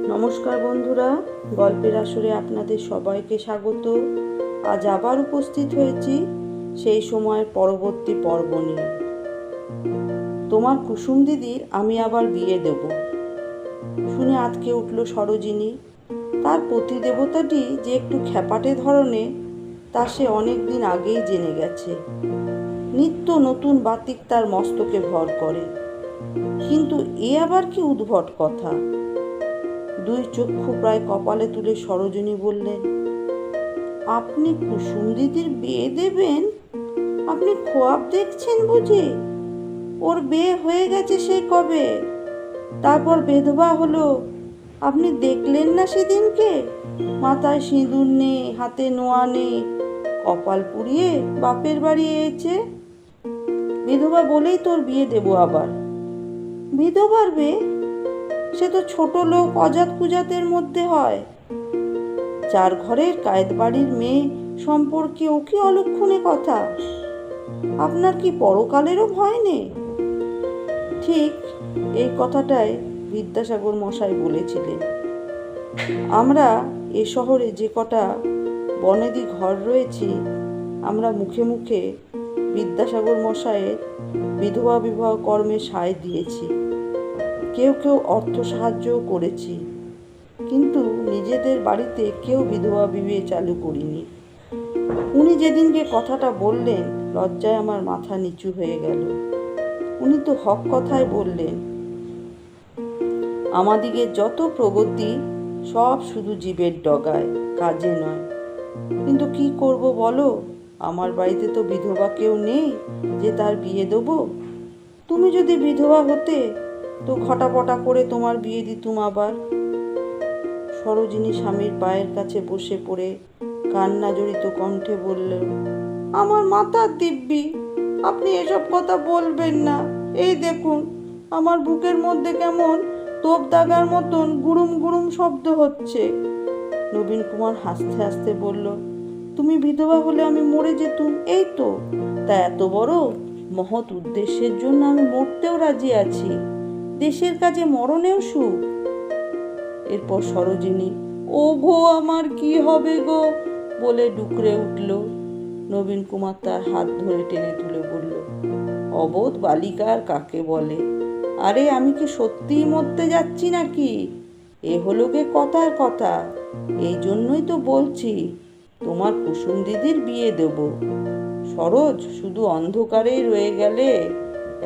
নমস্কার বন্ধুরা, গল্পের আসরে আপনাদের সবাইকে স্বাগত। আজ আবার উপস্থিত হয়েছি সেই সময়ের পরবর্তী পর্ব নিয়ে। তোমার কুসুম দিদির আমি আবার বিয়ে দেব শুনে আঁতকে উঠল সরোজিনী। তার পতিদেবতাটি যে একটু খ্যাপাটে ধরনের তা সে অনেক দিন আগেই জেনে গেছে। নিত্য নতুন বাতিক তার মস্তকে ভর করে, কিন্তু এ আবার কি উদ্ভট কথা। দুই চক্ষু প্রায় কপালে তুলে সরোজিনী বললেন, আপনি কুসুম দিদির বিয়ে দেবেন? আপনি খোয়াব দেখছেন বুঝি? ওর বিয়ে হয়ে গেছে সেই কবে, তারপর বেধবা হলো। আপনি দেখলেন না সেদিনকে? মাথায় সিঁদুর নেই, হাতে নোয়া নেই, কপাল পুড়িয়ে বাপের বাড়ি এসেছে। বিধবা বলেই তোর বিয়ে দেব আবার। বিধবার বিয়ে? সে তো ছোট লোক, অজাত কুজাতের মধ্যে হয়। চার ঘরের কায়েত বাড়ির মেয়ে সম্পর্কে ও কি অলক্ষণে কথা? আপনার কি পরকালেরও ভয় নেই? ঠিক এই কথাটাই বিদ্যাসাগর মশাই বলেছিলেন। আমরা এ শহরে যে কটা বনেদি ঘর রয়েছি, আমরা মুখে মুখে বিদ্যাসাগর মশাইয়ের বিধবা বিবাহ কর্মে সায় দিয়েছি। কেউ কেউ অর্থ সাহায্যও করেছি, কিন্তু নিজেদের বাড়িতে কেউ বিধবা বিয়ে চালু করিনি। উনি যেদিনকে কথাটা বললেন, লজ্জায় আমার মাথা নিচু হয়ে গেল। উনি তো হক কথাই বললেন। আমাদিগের যত প্রগতি সব শুধু জীবের ডগায়, কাজে নয়। কিন্তু কি করব বলো, আমার বাড়িতে তো বিধবা কেউ নেই যে তার বিয়ে দেবো। তুমি যদি বিধবা হতে তো ঘটাপটা করে তোমার বিয়ে দিতুম আবার। সরোজিনী স্বামীর পায়ের কাছে বসে পড়ে কান্না জড়িত কণ্ঠে বলল, আমার মাথার দিব্যি, আপনি এসব কথা বলবেন না। এই দেখুন, আমার বুকের মধ্যে কেমন তোপ দাগার মতন গুড়ুম গুড়ুম শব্দ হচ্ছে। নবীন কুমার হাসতে হাসতে বলল, তুমি বিধবা হলে আমি মরে যেতুম, এই তো। তা এত বড় মহৎ উদ্দেশ্যের জন্য আমি মরতেও রাজি আছি। দেশের কাজে মরণেও সুখ। এরপর সরোজিনী, ও গো আমার কি হবে গো বলে ডুকরে উঠল। নবীন কুমার তার হাত ধরে টেনে তুলে বলল, অবোধ বালিকার কাকে বলে? আরে আমি কি সত্যিই মরতে যাচ্ছি নাকি? এ হলো গে কথার কথা। এই জন্যই তো বলছি তোমার কুসুম দিদির বিয়ে দেব। সরোজ, শুধু অন্ধকারেই রয়ে গেলে।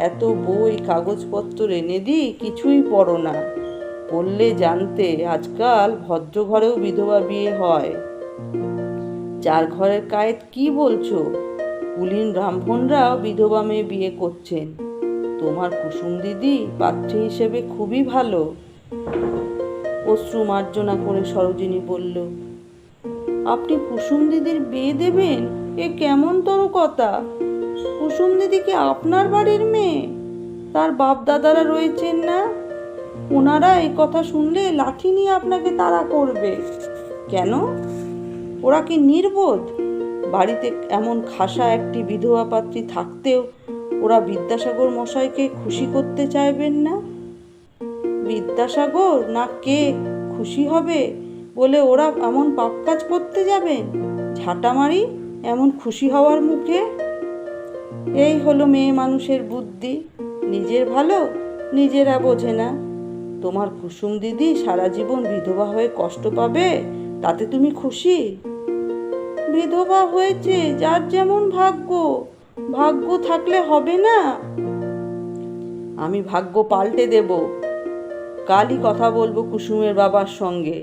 এত বই কাগজপত্র এনে দিই, কিছুই পড়ো না। পড়লে জানতে আজকাল ভদ্র ঘরেও বিধবা বিয়ে হয়। চার ঘরের কায়েত কি বলছো? কুলীন ব্রাহ্মণরাও বিধবা মেয়ে বিয়ে করছেন। তোমার কুসুম দিদি পাত্রী হিসেবে খুবই ভালো। অশ্রু মার্জনা করে সরোজিনী বলল, আপনি কুসুম দিদির বিয়ে দেবেন? এ কেমন তর কথা? কুসুম দিদি কি আপনার বাড়ির মেয়ে? তার বাপ দাদারা রয়েছেন না? ওনারা এই কথা শুনলে লাঠি নিয়ে আপনাকে তাড়া করবে। কেন? ওরা কি নির্বোধ? বাড়িতে এমন খাসা একটি বিধবা পাত্রী থাকতেও ওরা বিদ্যাসাগর মশাইকে খুশি করতে চাইবেন না? বিদ্যাসাগর না কে খুশি হবে বলে ওরা এমন পাপ কাজ করতে যাবেন? ঝাঁটামারি এমন খুশি হওয়ার মুখে? এই হলো মেয়ে মানুষের বুদ্ধি। নিজের ভালো নিজেরা বোঝে না। তোমার কুসুম দিদি সারা জীবন বিধবা হয়ে কষ্ট পাবে, তাতে তুমি খুশি? বিধবা হয়েছে যার যেমন ভাগ্য, ভাগ্য থাকলে হবে না? আমি ভাগ্য পাল্টে দেব। কালই কথা বলবো কুসুমের বাবার সঙ্গে।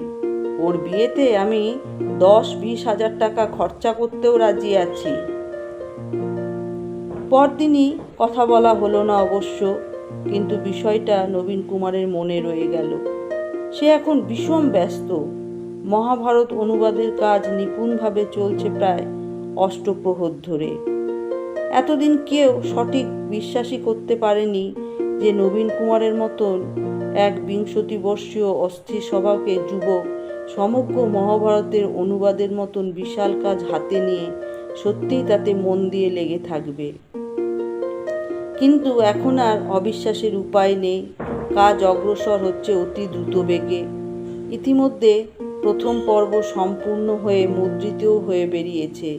ওর বিয়েতে আমি 10-20 হাজার টাকা খরচা করতেও রাজি আছি। পরদিনই কথা বলা হলো না অবশ্য, কিন্তু বিষয়টা নবীন কুমারের মনে রয়ে গেল। সে এখন ভীষণ ব্যস্ত। মহাভারত অনুবাদের কাজ নিপুণভাবে চলছে প্রায় অষ্টপ্রহর ধরে। এতদিন কেউ সঠিক বিশ্বাসই করতে পারেনি যে নবীন কুমারের মতন এক 20 বর্ষীয় অস্থির স্বভাবকে যুবক সমগ্র মহাভারতের অনুবাদের মতন বিশাল কাজ হাতে নিয়ে সত্যিই তাতে মন দিয়ে লেগে থাকবে। কিন্তু এখন আর অবিশ্বাসের উপায় নেই। কাজ অগ্রসর হচ্ছে অতি দ্রুত বেগে। ইতিমধ্যে প্রথম পর্ব সম্পূর্ণ হয়ে মুদ্রিতও হয়ে বেরিয়েছে।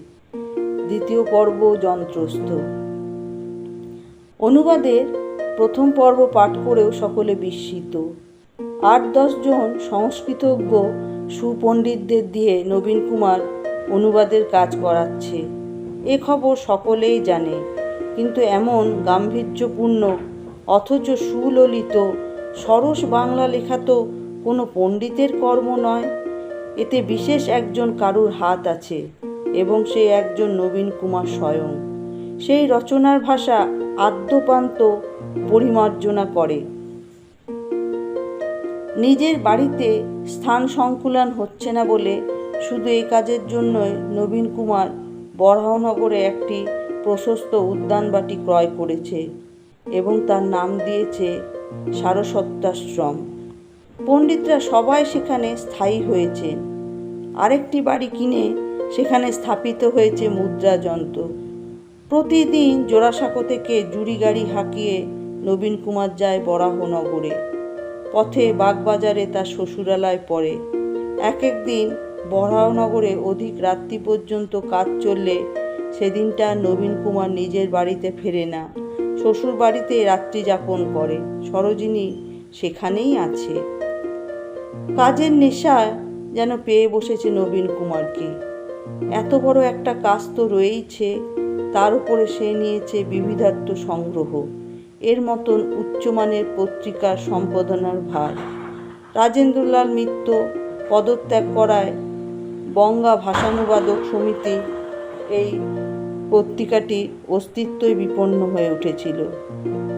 দ্বিতীয় পর্ব যন্ত্রস্থ। অনুবাদের প্রথম পর্ব পাঠ করেও সকলে বিস্মিত। 8-10 জন সংস্কৃতজ্ঞ সুপণ্ডিতদের দিয়ে নবীন কুমার অনুবাদের কাজ করাচ্ছে। এ খবর সকলেই জানে, কিন্তু এমন গাম্ভীর্যপূর্ণ অথচ সুললিত সরস বাংলা লেখা তো কোনো পণ্ডিতের কর্ম নয়। এতে বিশেষ একজন কারুর হাত আছে, এবং সে একজন নবীন কুমার স্বয়ং। সেই রচনার ভাষা আদ্যোপান্ত পরিমার্জনা করে। নিজের বাড়িতে স্থান সংকুলান হচ্ছে না বলে শুধু এই কাজের জন্যই নবীন কুমার বরাহনগরে একটি প্রশস্ত উদ্যানবাটি ক্রয় করেছে এবং তার নাম দিয়েছে সারস্বতাশ্রম। পণ্ডিতরা সবাই সেখানে স্থায়ী হয়েছে। আরেকটি বাড়ি কিনে সেখানে স্থাপিত হয়েছে মুদ্রা যন্ত্র। প্রতিদিন জোড়াসাঁকো থেকে জুড়ি গাড়ি হাঁকিয়ে নবীন কুমার যায় বরাহনগরে। পথে বাগবাজারে তার শ্বশুরালয় পড়ে। এক দিন বরাহনগরে অধিক রাত্রি পর্যন্ত কাজ চললে সেদিনটা নবীন কুমার নিজের বাড়িতে ফেরে না, শ্বশুর বাড়িতে রাত্রি যাপন করে। সরোজিনী সেখানেই আছে। কাজের নেশা যেন পেয়ে বসেছে নবীন কুমারকে। এত বড় একটা কাজ তো রয়েইছে, তার উপরে সে নিয়েছে বিবিধার্থ সংগ্রহ, এর মতন উচ্চমানের পত্রিকার সম্পাদনার ভার। রাজেন্দ্রলাল মিত্র পদত্যাগ করায় বঙ্গা ভাষানুবাদক সমিতি এই পত্রিকাটির অস্তিত্বই বিপন্ন হয়ে উঠেছিল।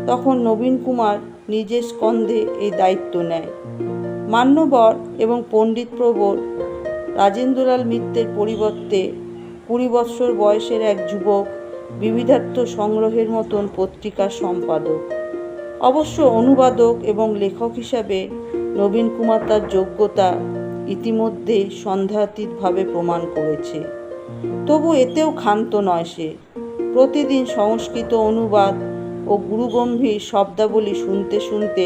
তখন নবীন কুমার নিজের স্কন্ধে এই দায়িত্ব নেয়। মান্যবর এবং পণ্ডিত প্রবর রাজেন্দ্রলাল মিত্রের পরিবর্তে 20 বৎসর বয়সের এক যুবক বিবিধার্থ সংগ্রহের মতন পত্রিকার সম্পাদক। অবশ্য অনুবাদক এবং লেখক হিসাবে নবীন কুমার তার যোগ্যতা ইতিমধ্যে সন্দেহাতীতভাবে প্রমাণ করেছে। তবু এতেও ক্ষান্ত নয় সে। প্রতিদিন সংস্কৃত অনুবাদ ও গুরুগম্ভীর শব্দাবলী শুনতে শুনতে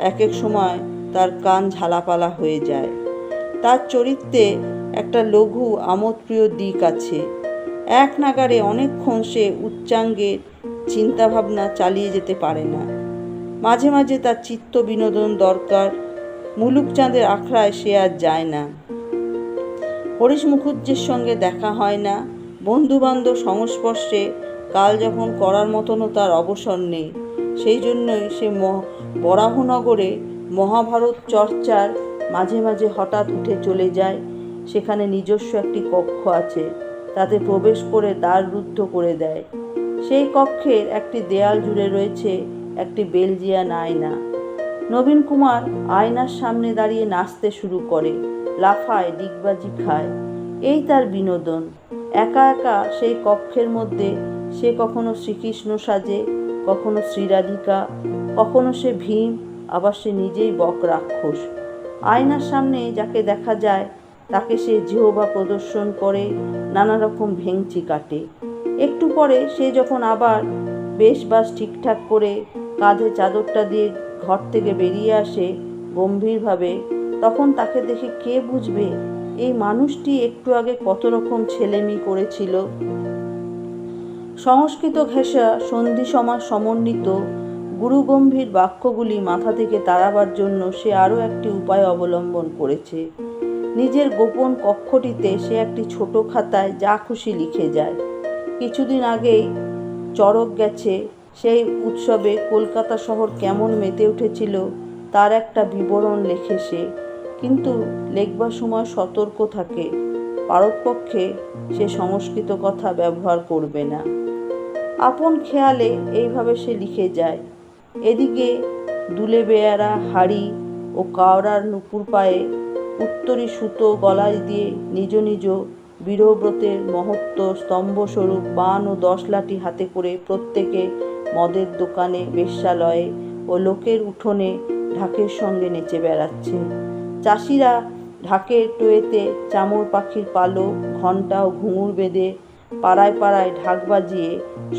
এক এক সময় তার কান ঝালাপালা হয়ে যায়। তার চরিত্রে একটা লঘু আমোদপ্রিয় দিক আছে। এক নাগারে অনেকক্ষণ সে উচ্চাঙ্গের চিন্তাভাবনা চালিয়ে যেতে পারে না। মাঝে মাঝে তার চিত্ত বিনোদন দরকার। মুলুকচাঁদের আখড়ায় সে আর যায় না, হরিশ মুখুজ্জের সঙ্গে দেখা হয় না, বন্ধুবান্ধব সংস্পর্শে কালযাপন করার মতনও তার অবসর নেই। সেই জন্যই সে বরাহনগরে মহাভারত চর্চার মাঝে মাঝে হঠাৎ উঠে চলে যায়। সেখানে নিজস্ব একটি কক্ষ আছে, তাতে প্রবেশ করে দ্বার রুদ্ধ করে দেয়। সেই কক্ষের একটি দেয়াল জুড়ে রয়েছে একটি বেলজিয়ান আয়না। নবীন কুমার আয়নার সামনে দাঁড়িয়ে নাচতে শুরু করে, লাফায়, ডিগবাজি খায়। এই তার বিনোদন। একা একা সেই কক্ষের মধ্যে সে কখনো শ্রীকৃষ্ণ সাজে, কখনো শ্রীরাধিকা, কখনো সে ভীম, আবার সে নিজেই বক রাক্ষস। আয়নার সামনে যাকে দেখা যায় তাকে সে জিহ্বা প্রদর্শন করে, নানা রকম ভেংচি কাটে। একটু পরে সে যখন আবার বেশবাস ঠিকঠাক করে কাঁধে চাদরটা দিয়ে ঘর থেকে বেরিয়ে আসে গম্ভীরভাবে, তখন তাকে দেখে কে বুঝবে এই মানুষটি একটু আগে কত রকম ছেলেমি করেছিল। সংস্কৃত ঘেঁষা সন্ধি সমাস সমন্বিত গুরুগম্ভীর বাক্যগুলি মাথা থেকে তাড়াবার জন্য সে আরও একটি উপায় অবলম্বন করেছে। নিজের গোপন কক্ষটিতে সে একটি ছোট খাতায় যা খুশি লিখে যায়। কিছুদিন আগেই চড়ক গেছে, সেই উৎসবে কলকাতা শহর কেমন মেতে উঠেছিল তার একটা বিবরণ লেখে সে, কিন্তু লেখবার সময় সতর্ক থাকে, পারতপক্ষে সে সংস্কৃত কথা ব্যবহার করবে না। আপন খেয়ালে এইভাবে সে লিখে যায়। এদিকে দুলে বেয়ারা হাড়ি ও কাওড়ার নুপুর পায়ে উত্তরী সুতো গলায় দিয়ে নিজ নিজ বীরব্রতের মহত্ব স্তম্ভস্বরূপ 5 ও 10 লাঠি হাতে করে প্রত্যেকে মদের দোকানে, বেশ্যালয়ে ও লোকের উঠোনে ঢাকের সঙ্গে নেচে বেড়াচ্ছে। চাষিরা ঢাকের টোয়েতে চামর পাখির পালক, ঘণ্টা ও ঘুঙুর বেঁধে পাড়ায় পাড়ায় ঢাক বাজিয়ে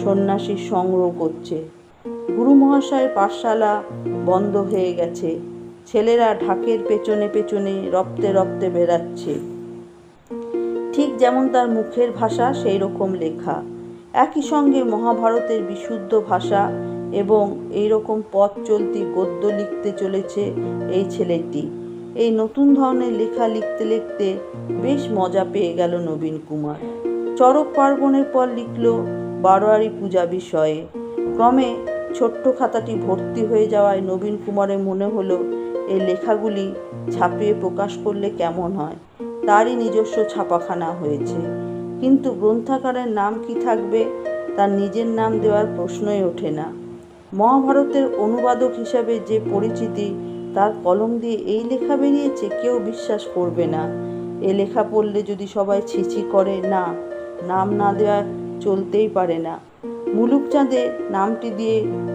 সন্ন্যাসীর সংগ্রহ করছে। গুরু মহাশয়ের পাঠশালা বন্ধ হয়ে গেছে। ছেলেরা ঢাকের পেছনে পেছনে রপ্তে রপ্তে বেড়াচ্ছে। ঠিক যেমন তার মুখের ভাষা সেই রকম লেখা, একই সঙ্গে মহাভারতের বিশুদ্ধ ভাষা এবং এই রকম পথ চলতি গদ্য লিখতে চলেছে এই ছেলেটি। এই নতুন ধরনের লেখা লিখতে লিখতে বেশ মজা পেয়ে গেল নবীন কুমার। চড়ক পার্বণের পর লিখল বারোয়ারি পূজা বিষয়ে। ক্রমে ছোট্ট খাতাটি ভর্তি হয়ে যাওয়ায় নবীন কুমারের মনে হলো এই লেখাগুলি ছাপিয়ে প্রকাশ করলে কেমন হয়। তারই নিজস্ব ছাপাখানা হয়েছে, কিন্তু গ্রন্থাগারের নাম কি থাকবে তার নিজের নাম দেওয়ার প্রশ্নই ওঠে না। মহাভারতের অনুবাদক হিসাবে যে পরিচিতি, তার কলম দিয়ে এই লেখা বেরিয়েছে, কেউ বিশ্বাস করবে না। এ লেখা পড়লে যদি সবাই ছিছি করে, না, নাম না দেওয়া চলতেই পারে না। মুলুকচাঁদের নামটি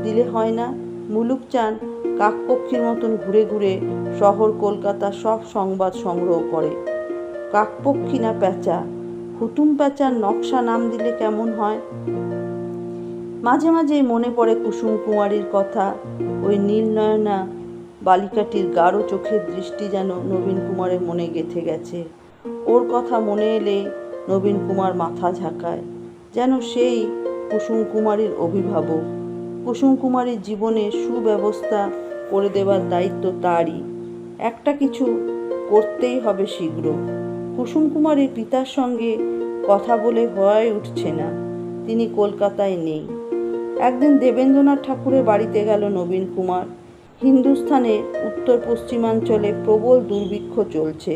দিলে হয় না? মুলুকচাঁদ কাকপক্ষীর মতন ঘুরে ঘুরে শহর কলকাতা সব সংবাদ সংগ্রহ করে। কাকপক্ষী না প্যাঁচা? হুতুম প্যাঁচার নকশা নাম দিলে কেমন হয়? মাঝে মাঝেই মনে পড়ে কুসুম কুমারীর কথা। ওই নীলনয়না বালিকাটির গাঢ় চোখের দৃষ্টি যেন নবীন কুমারের মনে গেঁথে গেছে। ওর কথা মনে এলেই নবীন কুমার মাথা ঝাঁকায়, যেন সেই কুসুম কুমারীর অভিভাবক। কুসুম কুমারীর জীবনে সুব্যবস্থা করে দেবার দায়িত্ব তারই। একটা কিছু করতেই হবে শীঘ্র। কুসুম কুমারীর পিতার সঙ্গে কথা বলে হয়ে উঠছে না, তিনি কলকাতায় নেই। একদিন দেবেন্দ্রনাথ ঠাকুরের বাড়িতে গেল নবীন কুমার। হিন্দুস্থানের উত্তর পশ্চিমাঞ্চলে প্রবল দুর্ভিক্ষ চলছে,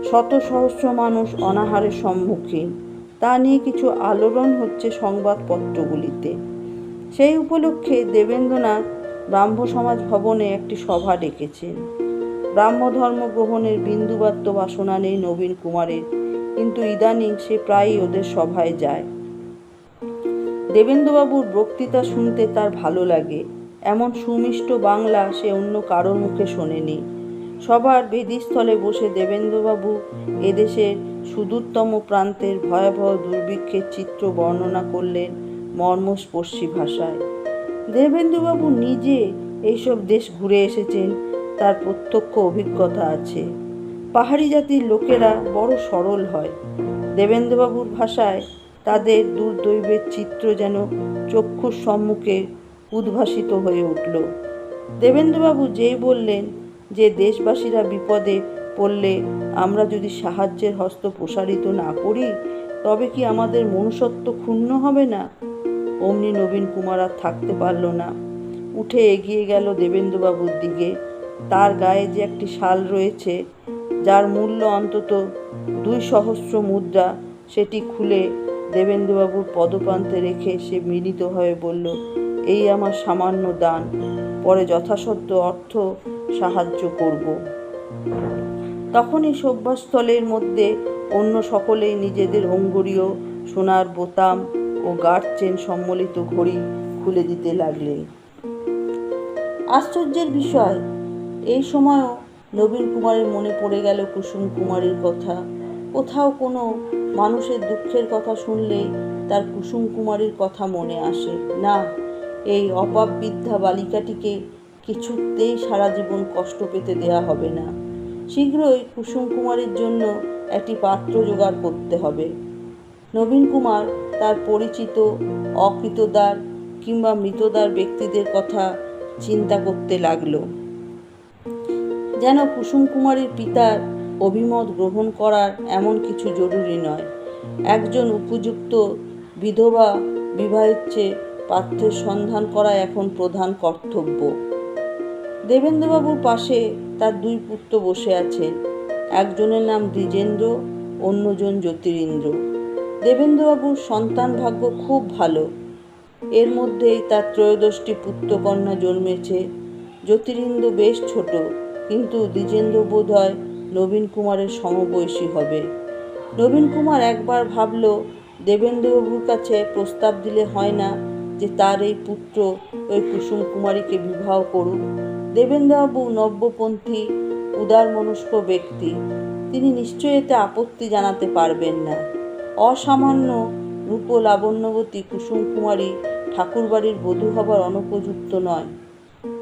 শত সহস্র মানুষ অনাহারের সম্মুখীন, তা নিয়ে কিছু আলোড়ন হচ্ছে সংবাদপত্রগুলিতে। সেই উপলক্ষে দেবেন্দ্রনাথ ব্রাহ্ম সমাজ ভবনে একটি সভা ডেকেছেন। ব্রাহ্মধর্ম গ্রহণের বিন্দুমাত্র বাসনা নেই নবীন কুমারের, কিন্তু ইদানিং সে প্রায়ই ওদের সভায় যায়। দেবেন্দ্রবাবুর বক্তৃতা শুনতে তার ভালো লাগে। এমন সুমিষ্ট বাংলা সে অন্য কারোর মুখে শোনেনি। সবার বেদিস্থলে বসে দেবেন্দ্রবাবু এদেশের সুদূরতম প্রান্তের ভয়াবহ দুর্ভিক্ষের চিত্র বর্ণনা করলেন মর্মস্পর্শী ভাষায়। দেবেন্দ্রবাবু নিজে এইসব দেশ ঘুরে এসেছেন, তার প্রত্যক্ষ অভিজ্ঞতা আছে। পাহাড়ি জাতির লোকেরা বড় সরল হয়। দেবেন্দ্রবাবুর ভাষায় তাদের দুর্দৈবের চিত্র যেন চক্ষুর সম্মুখে উদ্ভাসিত হয়ে উঠল। দেবেন্দ্রবাবু যেই বললেন যে দেশবাসীরা বিপদে পড়লে আমরা যদি সাহায্যের হস্ত প্রসারিত না করি, তবে কি আমাদের মনুষ্যত্ব ক্ষুণ্ণ হবে না? অমনি নবীন কুমার আর থাকতে পারল না, উঠে এগিয়ে গেল দেবেন্দ্রবাবুর দিকে। তার গায়ে যে একটি শাল রয়েছে, যার মূল্য অন্তত 200 মুদ্রা, সেটি খুলে দেবেন্দ্রবাবুর পদপ্রান্তে রেখে সে বিনীতভাবে বলল, এই আমার সামান্য দান, পরে যথাসাধ্য অর্থ সাহায্য করব। তখনই সভ্যস্থলের মধ্যে অন্য সকলেই নিজেদের অঙ্গুরীয়, সোনার বোতাম ও গাঢ় চেন সম্বলিত ঘড়ি খুলে দিতে লাগলেন। আশ্চর্যের বিষয়, এই সময়ও নবীন কুমারের মনে পড়ে গেল কুসুম কুমারীর কথা। কোথাও কোনো মানুষের দুঃখের কথা শুনলেই তার কুসুম কুমারীর কথা মনে আসে। না, এই অপাবৃদ্ধা বালিকাটিকে কিছুতেই সারা জীবন কষ্ট পেতে দেয়া হবে না। শীঘ্রই কুসুম কুমারীর জন্য একটি পাত্র জোগাড় করতে হবে। নবীন কুমার তার পরিচিত অকৃতদার কিংবা মৃতদার ব্যক্তিদের কথা চিন্তা করতে লাগলো। যেন কুসুম কুমারীর পিতার অভিমত গ্রহণ করার এমন কিছু জরুরি নয়। একজন উপযুক্ত বিধবা বিবাহের চেয়ে পাত্রের সন্ধান করা এখন প্রধান কর্তব্য। দেবেন্দ্রবাবুর পাশে তার 2 পুত্র বসে আছেন। একজনের নাম দ্বিজেন্দ্র, অন্যজন জ্যোতিরিন্দ্র। দেবেন্দ্রবাবুর সন্তান ভাগ্য খুব ভালো। এর মধ্যেই তার 13টি পুত্রকন্যা জন্মেছে। জ্যোতিরিন্দ্র বেশ ছোট, কিন্তু দ্বিজেন্দ্র বোধ হয় নবীন কুমারের সমবয়সী হবে। নবীন কুমার একবার ভাবল, দেবেন্দ্রবাবুর কাছে প্রস্তাব দিলে হয় না যে তার এই পুত্র ওই কুসুম কুমারীকে বিবাহ করুক। দেবেন্দ্রবাবু নব্যপন্থী, উদারমনস্ক ব্যক্তি, তিনি নিশ্চয়ই এতে আপত্তি জানাতে পারবেন না। অসামান্য রূপ লাবণ্যবতী কুসুম কুমারী ঠাকুরবাড়ির বধূ হবার অনুপযুক্ত নয়।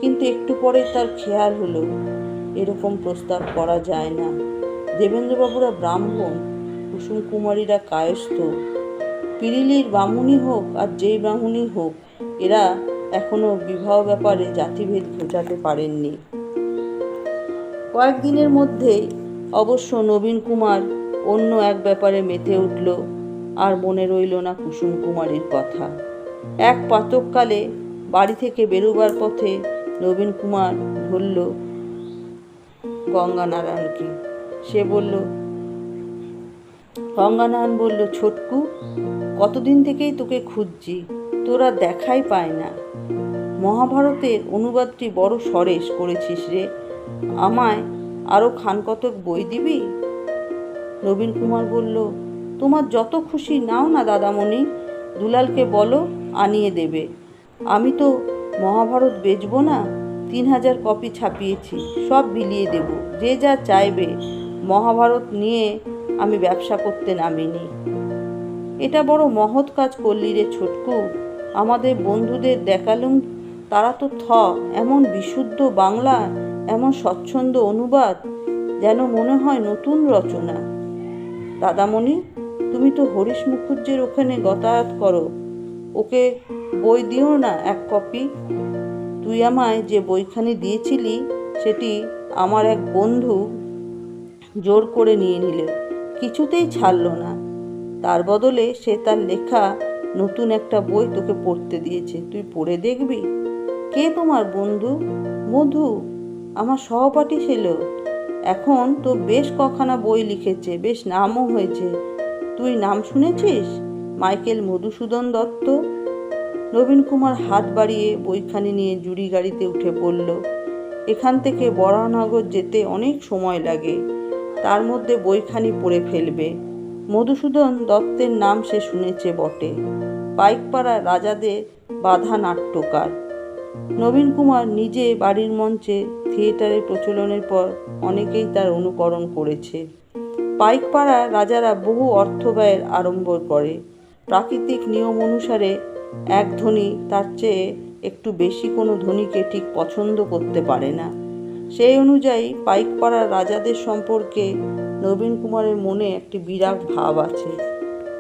কিন্তু একটু পরেই তার খেয়াল হলো, এরকম প্রস্তাব করা যায় না। দেবেন্দ্রবাবুরা ব্রাহ্মণ, কুসুম কুমারীরা কায়স্থ। পিরিলির ব্রাহ্মণই হোক আর যেই ব্রাহ্মণই হোক, এরা এখনো বিবাহ ব্যাপারে জাতিভেদ ঘোচাতে পারেননি। কয়েকদিনের মধ্যেই অবশ্য নবীন কুমার অন্য এক ব্যাপারে মেতে উঠল, আর মনে রইল না কুসুম কুমারীর কথা। এক প্রাতঃকালে বাড়ি থেকে বেরোবার পথে নবীন কুমার ধরল গঙ্গানারায়ণকে। গঙ্গানারায়ণ বলল, ছোটকু, কতদিন থেকেই তোকে খুঁজছি, তোরা দেখাই পায় না। মহাভারতের অনুবাদটি বড় সরেস করেছিস রে, আমায় আরও খানকতক বই দিবি? নবীন কুমার বলল, তোমার যত খুশি নাও না দাদামণি, দুলালকে বলো আনিয়ে দেবে। আমি তো মহাভারত বেচব না, 3000 কপি ছাপিয়েছি, সব বিলিয়ে দেব, যে যা চাইবে। মহাভারত নিয়ে আমি ব্যবসা করতে নামিনি। এটা বড় মহৎ কাজ করলি রে ছোটকু। আমাদের বন্ধুদের দেখালুম, তারা তো এমন বিশুদ্ধ বাংলা, এমন স্বচ্ছন্দ অনুবাদ, যেন মনে হয় নতুন রচনা। দাদামণি, তুমি তো হরিশ মুখুজ্জের ওখানে যাতায়াত করো, ওকে বই দিও না 1 কপি? তুই আমায় যে বইখানি দিয়েছিলি, সেটি আমার এক বন্ধু জোর করে নিয়ে নিলে, কিছুতেই ছাড়ল না। তার বদলে সে তার লেখা নতুন একটা বই তোকে পড়তে দিয়েছে, তুই পড়ে দেখবি। কে তোমার বন্ধু? মধু, আমার সহপাঠী ছিল। এখন তো বেশ কখানা বই লিখেছে, বেশ নামও হয়েছে। তুই নাম শুনেছিস? মাইকেল মধুসূদন দত্ত। নবীন কুমার হাত বাড়িয়ে বইখানি নিয়ে জুড়ি গাড়িতে উঠে পড়ল। এখান থেকে বরাহনগর যেতে অনেক সময় লাগে, তার মধ্যে বইখানি পড়ে ফেলবে। মধুসূদন দত্তের নাম সে শুনেছে বটে, পাইকপাড়ার রাজাদের বাঁধা নাট্যকার। নবীন কুমার নিজে বাড়ির মঞ্চে থিয়েটারের প্রচলনের পর অনেকেই তার অনুকরণ করেছে। পাইকপাড়ার রাজারা বহু অর্থ ব্যয়ের আড়ম্বর করে। প্রাকৃতিক নিয়ম অনুসারে এক ধনী তার চেয়ে একটু বেশি কোনো ধনীকে ঠিক পছন্দ করতে পারে না। সেই অনুযায়ী পাইকপাড়ার রাজাদের সম্পর্কে নবীন কুমারের মনে একটি বিরাগ ভাব আছে।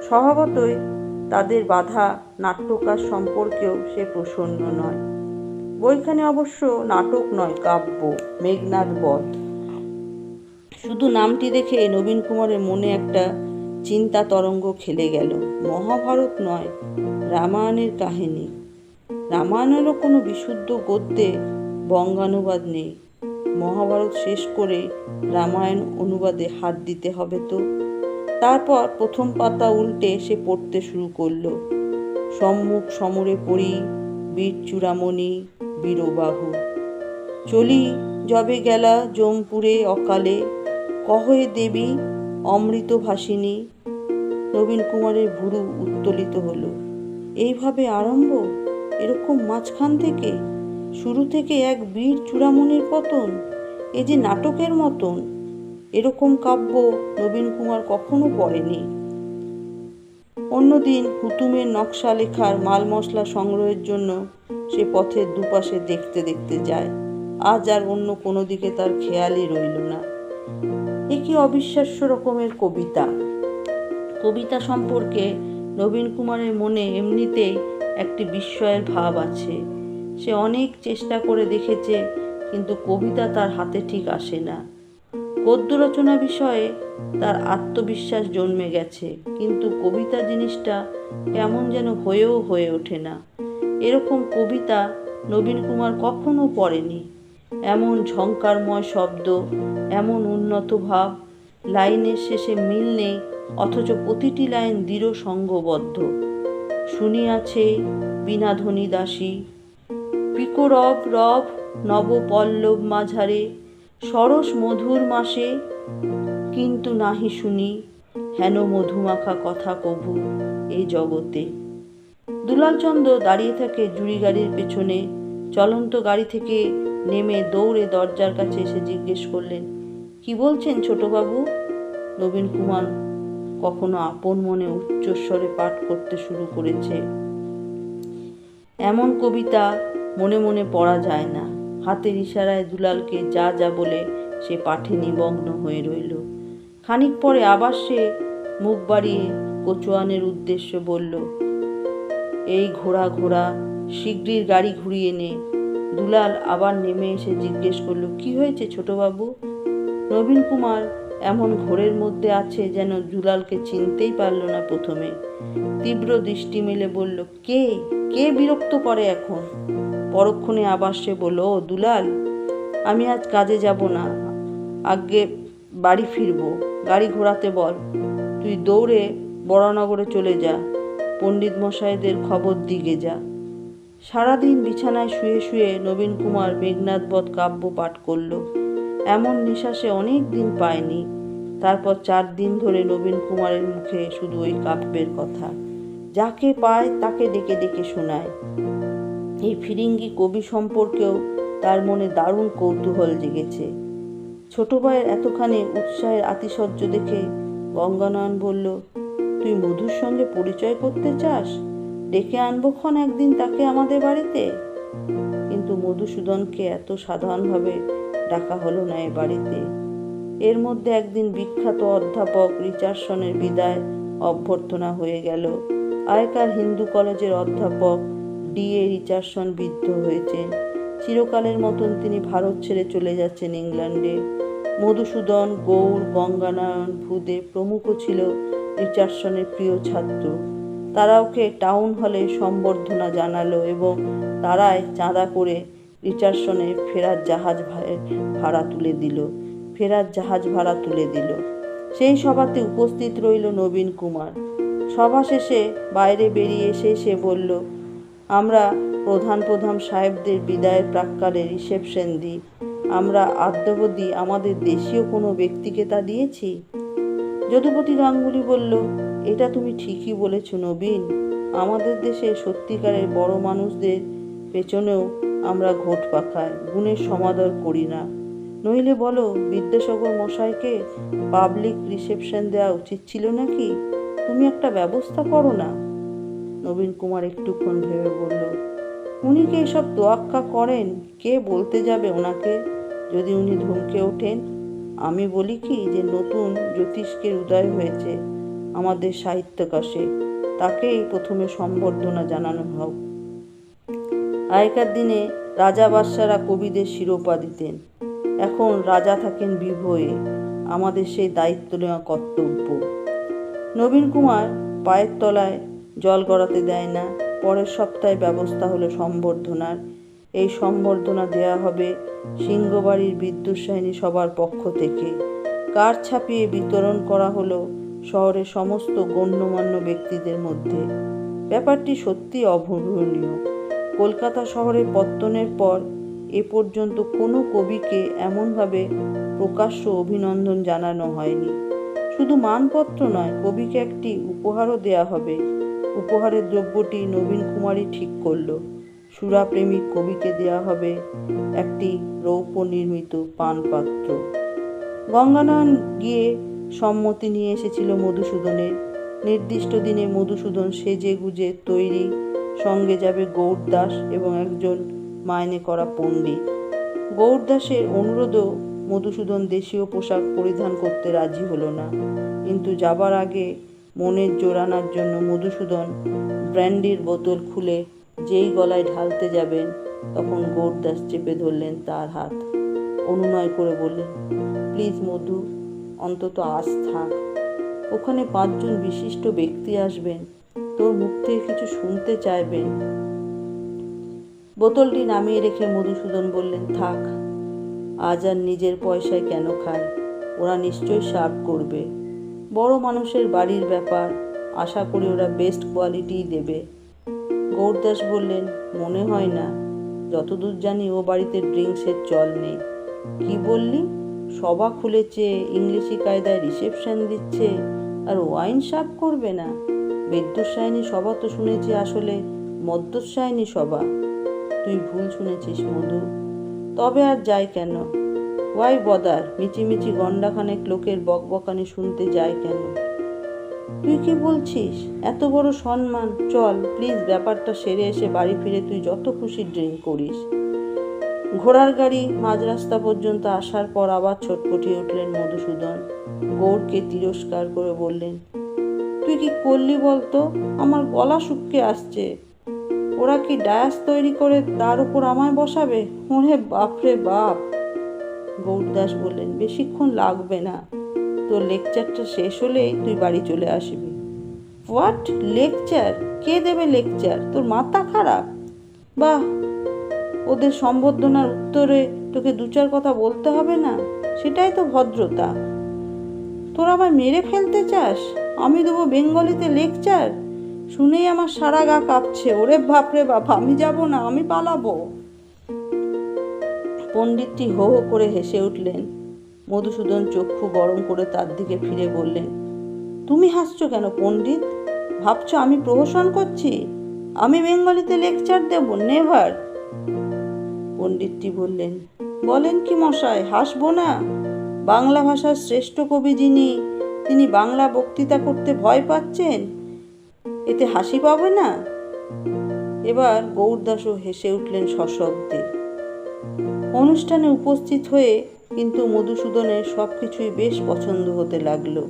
স্বভাবতই তাদের বাঁধা নাট্যকার সম্পর্কেও সে প্রসন্ন নয়। বইখানি অবশ্য নাটক নয়, কাব্য, মেঘনাদ বধ। শুধু নামটি দেখে নবীন কুমারের মনে একটা চিন্তা তরঙ্গ খেলে গেল। মহাভারত নয়, রামায়ণের কাহিনী। রামায়ণেরও কোনো বিশুদ্ধ গদ্যে বঙ্গানুবাদ নেই। মহাভারত শেষ করে রামায়ণ অনুবাদে হাত দিতে হবে তো। তারপর প্রথম পাতা উল্টে সে পড়তে শুরু করল। সম্মুখ সমরে পড়ি, বীর চূড়ামণি বীরবাহু। চলি যবে গেলা জমপুরে অকালে, কহে দেবী অমৃত ভাসিনী। নবীন কুমারের ভুরু উত্তোলিত হলো। এইভাবে আরম্ভ, এরকম মাঝখান থেকে, শুরু থেকে এক বীর চূড়ামণির পতন, এ যে নাটকের মতন। এরকম কাব্য নবীন কুমার কখনো পড়েনি। অন্যদিন হুতুমের নকশা লেখার মাল মশলা সংগ্রহের জন্য সে পথের দুপাশে দেখতে দেখতে যায়। আজ আর অন্য কোনো দিকে তার খেয়ালই রইল না। এ কি অবিশ্বাস্য রকমের কবিতা! কবিতা সম্পর্কে নবীন কুমারের মনে এমনিতেই একটি বিস্ময়ের ভাব আছে। সে অনেক চেষ্টা করে দেখেছে, কিন্তু কবিতা তার হাতে ঠিক আসে না। গদ্য রচনা বিষয়ে তার আত্মবিশ্বাস জন্মে গেছে, কিন্তু কবিতা জিনিসটা কেমন যেন হয়ে ওঠে না। এরকম কবিতা নবীন কুমার কখনো পড়েনি। এমন ঝংকারময় শব্দ, এমন উন্নত ভাব, লাইনের শেষে মিল নেই, অথচ প্রতিটি লাইন দৃঢ় সঙ্গবদ্ধ। শুনিয়াছে বীণাধ্বনি দাসী, পিকরব রব নব পল্লব মাঝারে, সরস মধুর মাসে, কিন্তু নাহি শুনি হেন মধুমাখা কথা কভু এই জগতে। দুলালচন্দ্র দাঁড়িয়ে থাকে জুড়ি গাড়ির পেছনে। চলন্ত গাড়ি থেকে নেমে দৌড়ে দরজার কাছে এসে জিজ্ঞেস করলেন, কি বলছেন ছোটবাবু? নবীন কুমার কখনো আপন মনে উচ্চস্বরে পাঠ করতে শুরু করেছে। এমন কবিতা মনে মনে পড়া যায় না। হাতের ইশারায় দুলালকে যা যা বলে সে পাঠে নিমগ্ন হয়ে রইল। খানিক পরে আবার সে মুখ বাড়িয়ে কোচোয়ানের উদ্দেশ্যে বলল, এই ঘোড়া ঘোড়া, শিগগির গাড়ি ঘুরিয়ে নে। দুলাল আবার নেমে এসে জিজ্ঞেস করল, কি হয়েছে ছোটবাবু? নবীন কুমার এমন ঘোরের মধ্যে আছে যেন দুলালকে চিনতেই পারল না প্রথমে। তীব্র দৃষ্টি মেলে বলল, কে কে বিরক্ত করে এখন? পরক্ষণে আবার সে বলল, ও দুলাল, আমি আজ কাজে যাব না, আগে বাড়ি ফিরবো। গাড়ি ঘোরাতে বল। তুই দৌড়ে বড়নগরে চলে যা, পণ্ডিত মশাইদের খবর দিগে যা। সারাদিন বিছানায় শুয়ে শুয়ে নবীন কুমার মেঘনাদবধ কাব্য পাঠ করল। এমন নেশা সে অনেক দিন পায়নি। তারপর 4 দিন ধরে নবীন কুমারের মুখে শুধু ওই কাব্যের কথা, যাকে পায় তাকে ডেকে ডেকে শোনায়। এই ফিরিঙ্গি কবি সম্পর্কেও তার মনে দারুণ কৌতূহল জেগেছে। ছোট ভাইয়ের এতখানি উৎসাহের আতিশয্য দেখে গঙ্গানয়ন বলল, তুই মধুর সঙ্গে পরিচয় করতে চাস? ডেকে আনবো ক্ষণ একদিন তাকে আমাদের বাড়িতে। কিন্তু মধুসূদনকে এত সাধারণভাবে ডাকা হলো না এ বাড়িতে। এর মধ্যে একদিন বিখ্যাত অধ্যাপক রিচার্ডসনের বিদায় অভ্যর্থনা হয়ে গেল। আগেকার হিন্দু কলেজের অধ্যাপক D.A. রিচার্ডসন বৃদ্ধ হয়েছেন। চিরকালের মতন তিনি ভারত ছেড়ে চলে যাচ্ছেন ইংল্যান্ডে। মধুসূদন, গৌর, গঙ্গানয়ন, ভূদেব প্রমুখ ছিল রিচার্ডসনের প্রিয় ছাত্র। তারা ওকে টাউন হলে সম্বর্ধনা জানালো এবং তারাই চাঁদা করে রিচার্ডসনের ফেরার জাহাজ ভাড়া তুলে দিল। সেই সভাতে উপস্থিত রইল নবীন কুমার। সভা শেষে বাইরে বেরিয়ে এসে সে বলল, আমরা প্রধান সাহেবদের বিদায়ের প্রাক্কালে রিসেপশন দিই। আমরা আদ্যাবধি আমাদের দেশীয় কোনো ব্যক্তিকে তা দিয়েছি? যদুপতি গাঙ্গুলি বলল, এটা তুমি ঠিকই বলেছ নবীন। আমাদের দেশে সত্যিকারের বড় মানুষদের পেছনেও আমরা ঘোট পাকাই, গুণের সমাদর করি না। নইলে বলো, বিদ্যাসাগর মশাইকে পাবলিক রিসেপশন দেওয়া উচিত ছিল নাকি? তুমি একটা ব্যবস্থা করো না। নবীন কুমার একটুক্ষণ ভেবে বলল, উনি কি এসব তোয়াক্কা করেন? কে বলতে যাবে ওনাকে? যদি উনি ধমকে ওঠেন? আমি বলি কি যে নতুন জ্যোতিষ্কের উদয় হয়েছে আমাদের সাহিত্যাকাশে, তাকেই প্রথমে সম্বর্ধনা জানানো হোক। আগেকার দিনে রাজা বাদশারা কবিদের শিরোপা দিতেন, এখন রাজা থাকেন বিভয়ে। আমাদের সেই দায়িত্ব নেওয়া কর্তব্য। নবীন কুমার পায়ের তলায় জল গড়াতে দেয় না। পরের সপ্তাহে ব্যবস্থা হলো সম্বর্ধনার। এই সম্বর্ধনা দেয়া হবে সিংহবাড়ির বিদ্যুৎসাহিনী সবার পক্ষ থেকে। কার্ড ছাপিয়ে বিতরণ করা হলো শহরের সমস্ত গণ্যমান্য ব্যক্তিদের মধ্যে। ব্যাপারটি সত্যি অভাবনীয়। কলকাতা শহরের পত্তনের পর এ পর্যন্ত কোনো কবিকে এমনভাবে প্রকাশ্য অভিনন্দন জানানো হয়নি। শুধু মানপত্র নয়, কবিকে একটি উপহারও দেয়া হবে। উপহারের দ্রব্যটি নবীন কুমারই ঠিক করল। সুরাপ্রেমিক কবিকে দেয়া হবে একটি রৌপ্য নির্মিত পানপাত্র। গঙ্গানয়ন গিয়ে সম্মতি নিয়ে এসেছিল মধুসূদনের। নির্দিষ্ট দিনে মধুসূদন সেজে গুজে তৈরি, সঙ্গে যাবে গৌরদাস এবং একজন মাইনে করা পণ্ডিত। গৌরদাসের অনুরোধেও মধুসূদন দেশীয় পোশাক পরিধান করতে রাজি হলো না। কিন্তু যাবার আগে মনের জোর আনার জন্য মধুসূদন ব্র্যান্ডির বোতল খুলে যেই গলায় ঢালতে যাবেন, তখন গৌরদাস চেপে ধরলেন তার হাত। অনুনয় করে বললেন, প্লিজ মধু, অন্তত আজ থাক। ওখানে 5 জন বিশিষ্ট ব্যক্তি আসবেন, তোর মুখ থেকে কিছু শুনতে চাইবেন। বোতলটি নামিয়ে রেখে মধুসূদন বললেন, থাক, আজ আর নিজের পয়সায় কেন খায়? ওরা নিশ্চয়ই সার্ভ করবে। বড় মানুষের বাড়ির ব্যাপার, আশা করি ওরা বেস্ট কোয়ালিটিই দেবে। গৌরদাস বললেন, মনে হয় না। যতদূর জানি ও বাড়িতে ড্রিঙ্কসের চল নেই। কি বললি? সভা খুলেছে, ইংলিশি কায়দায় রিসেপশন দিচ্ছে, আর ওয়াইন সার্ভ করবে না? বিদ্যুৎসাহিনী সভা তো শুনেছি আসলে মদ্যোৎসাহিনী সভা। তুই ভুল শুনেছিস মধু। তবে আর যাই কেন? Y bother? মিচিমিচি গন্ডাখানেক লোকের বকবকানি শুনতে যায় কেন? তুই কি বলছিস? এত বড় সম্মান। চল প্লিজ, ব্যাপারটা সেরে এসে বাড়ি ফিরে তুই যত খুশি ড্রিঙ্ক করিস। ঘোড়ার গাড়ি মাঝ রাস্তা পর্যন্ত আসার পর আবার ছটপটিয়ে উঠলেন মধুসূদন। গৌড়কে তিরস্কার করে বললেন, তুই কি করলি বলতো? আমার গলা শুকিয়ে আসছে। ওরা কি ডায়াস তৈরি করে তার উপর আমায় বসাবে? ওরে বাপরে বাপ। গৌরদাস বললেন, বেশিক্ষণ লাগবে না, তোর লেকচারটা শেষ হলেই তুই বাড়ি চলে আসবি। What lecture? কে দেবে লেকচার? তোর মাথা খারাপ? বাহ, ওদের সম্বর্ধনার উত্তরে তোকে দু চার কথা বলতে হবে না, সেটাই তো ভদ্রতা। তোরা আমায় মেরে ফেলতে চাস? আমি দেবো বেঙ্গলিতে লেকচার? শুনেই আমার সারা গা কাঁপছে। ওরে বাপরে বাপ, আমি যাব না, আমি পালাবো। পণ্ডিতটি হো হো করে হেসে উঠলেন। মধুসূদন চক্ষু গরম করে তার দিকে ফিরে বললেন, তুমি হাসছো কেন পণ্ডিত? ভাবছো আমি প্রহসন করছি? আমি বেঙ্গলিতে লেকচার দেব? নেভার। পণ্ডিতটি বললেন, বলেন কি মশাই, হাসবো না? বাংলা ভাষার শ্রেষ্ঠ কবি যিনি, তিনি বাংলা বক্তৃতা করতে ভয় পাচ্ছেন, এতে হাসি পাবে না? এবার গৌরদাসও হেসে উঠলেন সশব্দে। অনুষ্ঠানে উপস্থিত হয়ে কিন্তু মধুসূদনের সব কিছুই বেশ পছন্দ হতে লাগলো।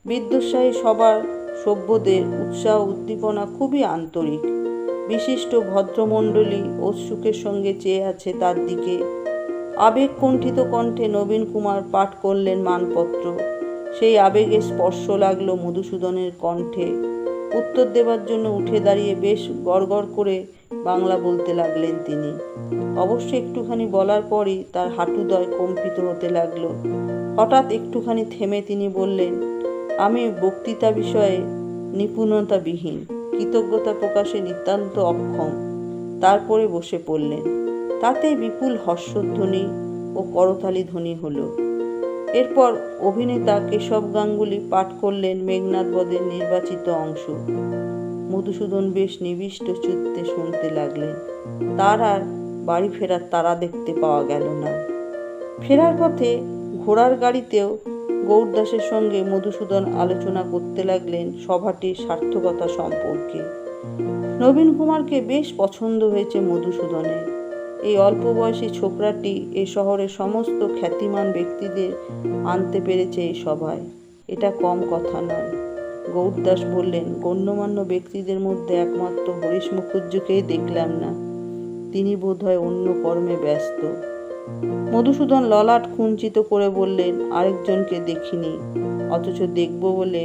বিদ্যুৎসাহী সবার সভ্যদের উৎসাহ উদ্দীপনা খুবই আন্তরিক। বিশিষ্ট ভদ্রমণ্ডলী উৎসুকের সঙ্গে চেয়ে আছে তার দিকে। আবেগকণ্ঠিত কণ্ঠে নবীন কুমার পাঠ করলেন মানপত্র। সেই আবেগে স্পর্শ লাগলো মধুসূদনের কণ্ঠে। উত্তর দেবার জন্য উঠে দাঁড়িয়ে বেশ গড়গড় করে বাংলা বলতে লাগলেন তিনি। অবশ্য একটুখানি বলার পরই তার হাঁটুদ্বয় কম্পিত হতে লাগলো। হঠাৎ একটুখানি থেমে তিনি বললেন, আমি বক্তৃতা বিষয়ে নিপুণতাবিহীন, কৃতজ্ঞতা প্রকাশে নিতান্ত অক্ষম। তারপরে বসে পড়লেন। তাতে বিপুল হর্ষধ্বনি ও করতালি ধ্বনি হলো। এরপর অভিনেতা কেশব গাঙ্গুলি পাঠ করলেন মেঘনাদ বধের নির্বাচিত অংশ। মধুসূদন বেশ নিবিষ্ট চিত্তে শুনতে লাগলেন। তার আর বাড়ি ফেরার তারা দেখতে পাওয়া গেল না। ফেরার পথে ঘোড়ার গাড়িতেও গৌরদাসের সঙ্গে মধুসূদন আলোচনা করতে লাগলেন সভাটির সার্থকতা সম্পর্কে। নবীন কুমারকে বেশ পছন্দ হয়েছে মধুসূদনের। এই অল্প বয়সী ছোকরাটি এ শহরের সমস্ত খ্যাতিমান ব্যক্তিদের আনতে পেরেছে এই সভায়, এটা কম কথা নয়। গৌরদাস বললেন, গণ্যমান্য ব্যক্তিদের মধ্যে একমাত্র হরিশ মুখুজ্জকেই দেখলাম না, তিনি বোধহয় অন্য কর্মে ব্যস্ত। মধুসূদন ললাট কুঞ্চিত করে বললেন, আরেকজনকে দেখিনি, অথচ দেখব বলে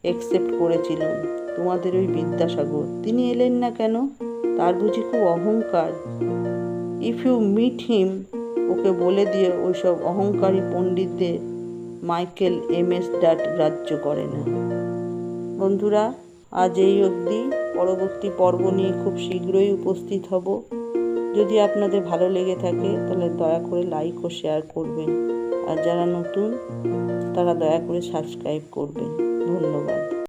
একসেপ্ট করেছিলাম, তোমাদের ওই বিদ্যাসাগর। তিনি এলেন না কেন? তার বুঝি খুব অহংকার? ইফ ইউ মিট হিম, ওকে বলে দিয়ে ওইসব অহংকারী পণ্ডিতদের মাইকেল এমএস ডাট গ্রাহ্য করে না। বন্ধুরা, আজ এই অবধি। পরবর্তী পর্ব নিয়ে খুব শীঘ্রই উপস্থিত হব। যদি আপনাদের ভালো লেগে থাকে তাহলে দয়া করে লাইক ও শেয়ার করবেন, আর যারা নতুন তারা দয়া করে সাবস্ক্রাইব করবেন। ধন্যবাদ।